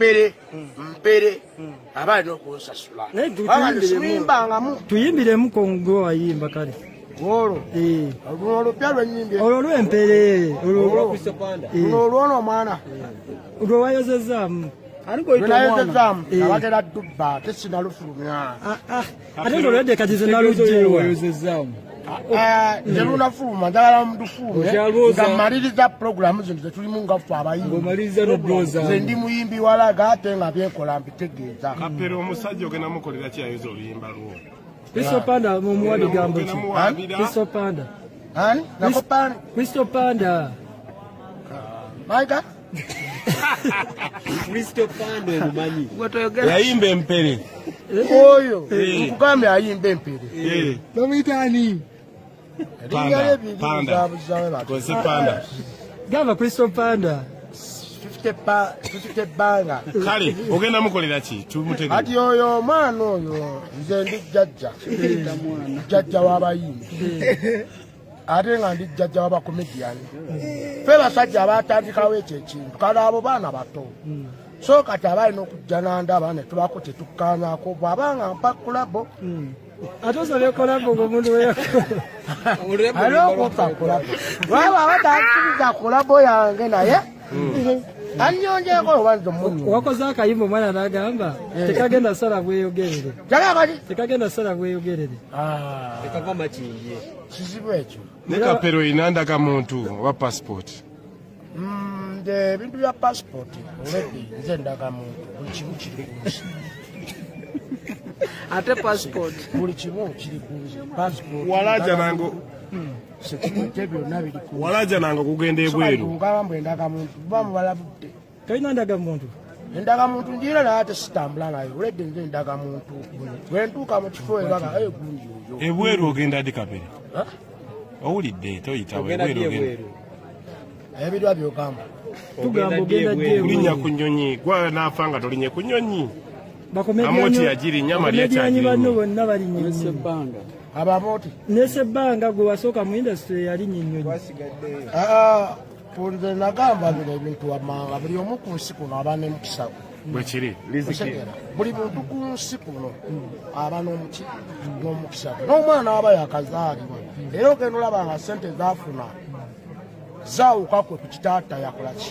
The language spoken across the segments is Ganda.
mpere abaye n'okunsasula tuyimbiremu kongo ayimba kale olwo olupya lwenyimbye olwo lw'empere olwono omwana olwo wayozezaamu nayozezaamu abagera dubba tesinalufulumya ate ng'olwedde kati zenalugjewa njelunafuluma njagala mudufulume nga mmaliriza puroguramu zino zetulimu nga ffe abayimbi ze ndi muyimbi walaga ate nga byenkola mbitegeeza kapere omusajja ogenda mukolera ki ayoza oluyimba lwo Kristo Panda mumuwa bigambo ki Kristo Panda ani nako panda Kristo Panda maika Kristo Panda emumanyi yayimba empere oyo nkugambye ayimba empere nomuyitani Panda gamba Kristo Panda 50 banga kale ogenda mukolera ki tumutegeke ati oyo omwana oyo nze ndi jjajja w'abayimbi ate nga ndi jjajja w'abakomediyani ffe basajja abatandikawo ekyo ekintu kale abo baana bato so kati abalina okujja nandaba ne tubako tetukkaanyako bw'abanga mpa kulabo ate osabye kolabo ng'omuntu aliokufa kulabo waba abatakiriza kulabo yange naye anyonjeko obanza omunyo wakoze akayimba omwana n'agamba tekagenda sala bweyogerere tekagenda sala bweyogerere ekava makinje kizibu ekyo ne kapere oyina ndagamuntu oba passport nze ebintu bya passport oledi nze ndagamuntu buli kimu kiri kunsi ate passport buli kimu kiri kunsi passport walaja nango sekirite byonna biri kunsi walaja nango kugenda ebweru ngamba endagamuntu buba mubalabudde talina ndagamuntu endagamuntu njira naye ate sitambula nayo oledi nze endagamuntu bwentuuka mu kifo eraga gundi oyo ebweru ogenda di kapere owulidde toyitawo ebweru ogenda ebirwa byogamba tugamba ogenda gyewe kulinnya ku nnyonyi gwa naafa nga tolinye ku nnyonyi amoti yagirinya Maria banno bonna balinye abamoti nesebbanga gwe wasooka mu industry yalinye ennyonyi nze nagamba bino ebintu wammanga buli omu ku nsi kuno aba n'emukisa bwekiri buli muntu ku nsi kuno aba n'omukisa n'omwana aba yakazaalibwa era ogenda olaba nga sente zaafuna zaawukakwe ku kitaata yakolaki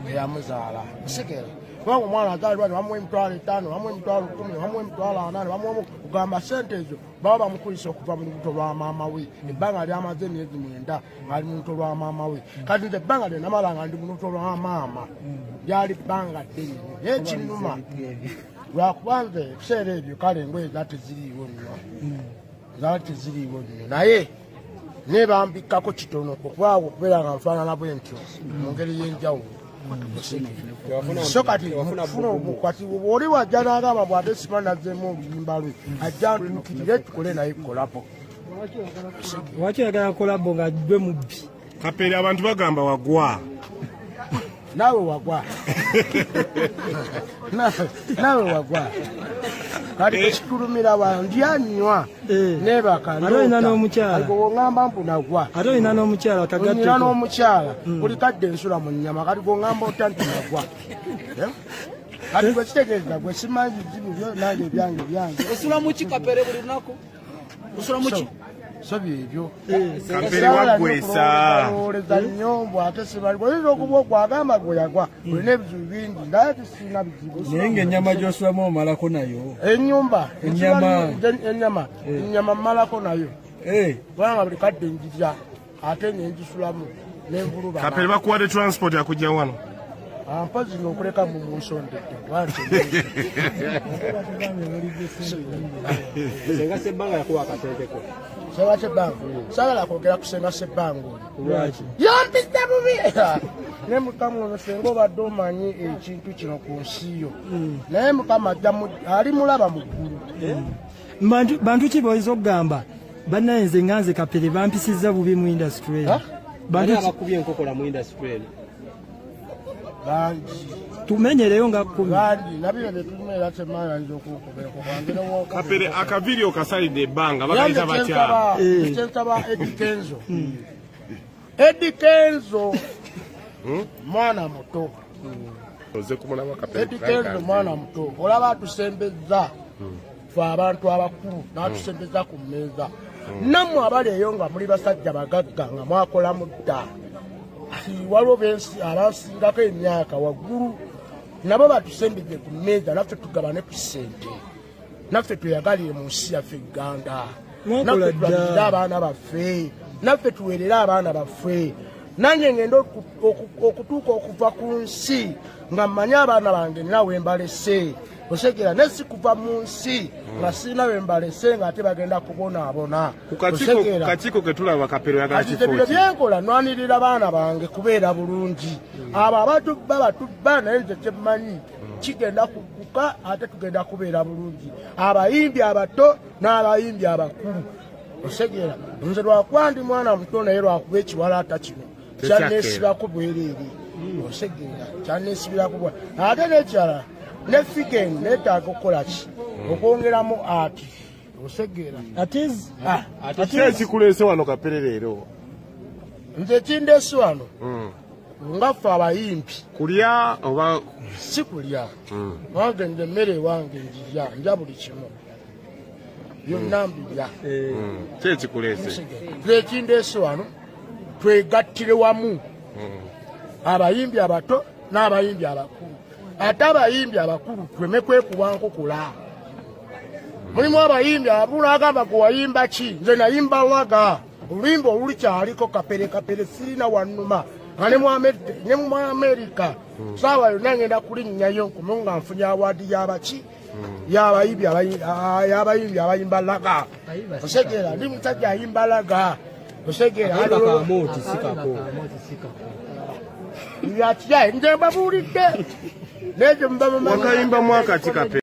eyamuzaala musekera kubanga omwana azaalibwa ne bamuwa emitwalo 5 bamuwa emitwalo 10 bamuwa emitwalo 8 bamuwa kugamba sente ezo baba bamukulisa okuva mu lubuto lwa maama we ebbanga lyamaze emyezi 9 ng'ali mu lubuto lwa maama we kati nze ebbanga lye namala nga ndi mu lubuto lwa maama lyali bbanga ddene naye kinnuma lwakuba nze ebiseera ebyo kale engoye zaali teziriiwo nnyo naye nebambikako kitono okwawo okubeera nga nfaanana bwe ntyo mu ngeri y'enjawulo so kati funa omukwati oli wajja n'agamba bw'ate siba nazzeemu oluyimba lwe ajja ntuukirire tukole naye kolabo lwaki oyagala kolabo nga gwe mubbi kapere abantu bagamba wagwa naawe wagwa naawe wagwa kati ekitulumira wandyanywa ate olina n'omukyala goŋŋamba mpunagwa ate olina n'omukyala onyina n'omukyala buli kadde ensula mu nnyama kati goŋŋamba otya nti nagwa kati gwe kitegeeza gwe simanyi bizibu byo nange byange osula muki kapere buli lunaku osula muki so byebyo kapere wagwesa olowoleza nnyo bw'ate sibalibwa oyinza okuba okwagamba gwe yagwa olina ebizibu bingi naye tisirina bizibu naye ng'ennyama gy'osulamu omalako nayo ennyama mmalako nayo kubanga buli kadde njirya ate nengisulamu nenvuluba kapere bakuwadde transport yakujja wano mpozi n'okuleka mu munsondedde senga sebbanga yakuwa akasenteko senga sebbanga sagala kwogera ku senga sebbanga yampisa bubi naye mukama ono senga obadde omanyi ekintu kino ku nsi yo naye mukama ali mulaba mu ggulu bantu ki boyinza okugamba bannaye nze nganze kapere bampisizza bubi mu industry bantu abakubye enkokola mu industry eno tumenyereyo nga kapere akaviiri okasalidde ebbanga bakayita batya Eddie Kenzo mwana muto oze kumulaba Kapere Eddie mwana muto olaba atusembeza fe abantu abakulu n'atusembeza ku mmeeza nammwe abali eyo nga muli basajja bagagga nga mwakola mudda waliwo bensi abasingako emyaka waggulu nabo batusembedde ku mmeeza naffe tugabane ku ssente naffe tweyagalire mu nsi yaffe Uganda naffe tulabirire abaana baffe naffe tuweerere abaana baffe nange ngenda okutuuka okuva ku nsi nga mmanyi abaana bange nina wembalese osekera nesi kuva mu nsi nga sirina wembalese nga ate bagenda kubonaabona kukatiko ketulaba Kapere yagala kifo byenkola nwanirira abaana bange kubeera bulungi abo abatubba naye nze kyemmanyi kigenda kukuka ate tugenda kubeera bulungi abayimbi abato n'abayimbi abakulu osegera nze lwakuba ndi mwana muto naye lwakuba ekiwalaata kino kyanneesibako bwereere osegera kyanneesibirako bwa ate n'ekirala ne figeni neetaaga okukola ki okwongeramu ati osegera ate ekikuleese wano Kapere leero nze kindeese wano ngaffe abayimbi kulya oba si kulya wange nze emmere wange njirya nja buli kimu byonna mbirya kyekikuleese ekindeese wano twegattire wamu abayimbi abato n'abayimbi abakulu ate abayimbi abakulu tweme kwekuba nkukula mulimu abayimbi abakulu agamba gwe wayimba ki nze nayimba laga oluyimba olukyaliko Kapere sirina wannuma nga ne mu Amerika saawa yonna ngenda kulinnyayo nkumu nga nfunye awaadi y'abaki y'abayimbi abayimba laga osegera ndi musajja ayimba laga osegera yakyaye nze mbabuulidde nejo mbaba wakayimba mwaka ki Kapere